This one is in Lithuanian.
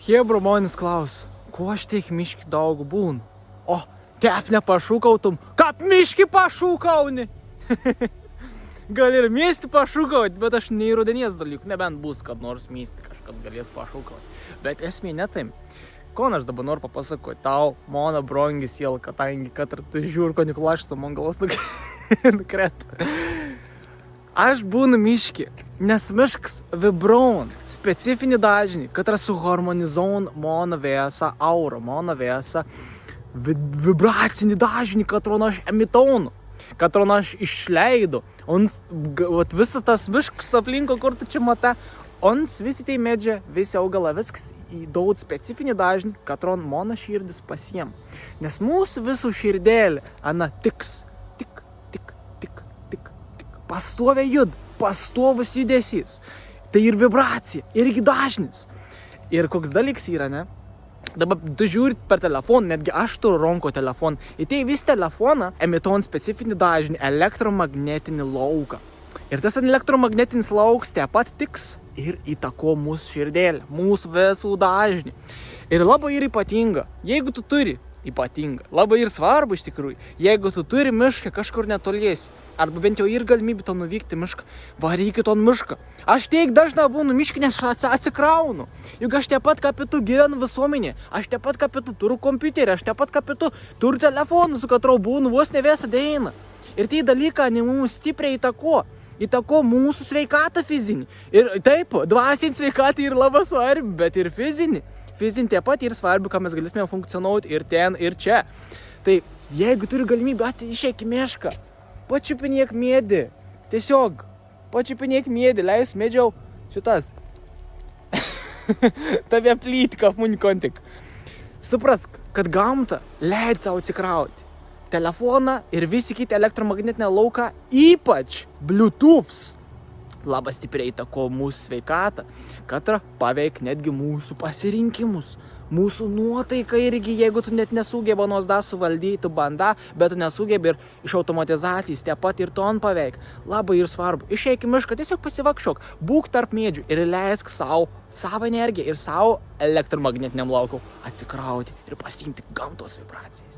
Hebra manis klaus, ko aš tiek miški daug būnu? O, tep nepašūkautum, kap miški pašūkauni. Gal ir miesti pašūkaut, bet aš neįrodinės dalykų, nebent bus, kad nors miesti kažkad galės pašūkaut. Bet esmė netai. Ko aš dabar noriu papasakoti, tau, mano brongi siela, kadangi, kad tu žiūri, ko Nikolašas man galas nukreta. Aš būnu miški, nes miškas vibraun, specifinį dažnį, kad suharmonizuon mano visą aurą, mano visą vibracinį dažnį, kad aš emitaunu, kad aš išleidu. Visas tas miškas aplinko, kur tu čia matai, visi tai medžiai, visi augalai, viskas įdaud specifinį dažnį, kad mano širdis pasiem. Nes mūsų visų širdėlė, tiks, tik, tik, tik, tik, tik, pastovė jud, pastovus judesys. Tai ir vibracija, irgi dažnis. Ir koks dalyks yra, ne? Dabar tu žiūri per telefoną, netgi aš turiu ronko telefoną. Ir tai vis telefoną emituojant specifinį dažnį, elektromagnetinį lauką. Ir tas elektromagnetinis lauks taip pat tiks ir įtako mūsų širdėlę, mūsų visų dažnį. Ir labai ir ypatinga, jeigu tu turi ypatinga, labai ir svarbu iš tikrųjų, jeigu tu turi mišką kažkur netoliesi, arba bent jau ir galimybė to nuvykti mišką, varykit on mišką. Aš tiek dažnai būnu mišką, nes atsikraunu. Juk aš taip pat kapitu gyvenu visuomenė, aš taip pat kapitu turiu kompiuterį, aš taip pat kapitu turiu telefoną, su katru būnu vos ne visą dieną. Ir tai dalyką mums stipriai įtako mūsų sveikatą fizinį. Ir taip, dvasinį sveikatą ir labai svarbi, bet ir fizinį. Fizinį taip pat ir svarbi, ką mes galėtume funkcionuoti ir ten, ir čia. Tai jeigu turi galimybę, išeik į mišką, pačiupinėk medį. Tiesiog, pačiupinėk medį, leis medžiau šitas. Tave plytka apmunikontik. Suprask, kad gamta leid tau atsikrauti telefoną ir visi kiti elektromagnetinę lauką, ypač Bluetooths, labai stipriai įtako mūsų sveikatą, kad paveik netgi mūsų pasirinkimus, mūsų nuotaiką irgi, jeigu tu net nesugeba nors suvaldyti, tu banda, bet tu nesugebi ir iš automatizacijos, taip pat ir ton paveik. Labai ir svarbu, išeik į mišką, tiesiog pasivakščiok, būk tarp medžių ir leisk savo energiją ir savo elektromagnetiniam laukau atsikrauti ir pasiimti gamtos vibracijas.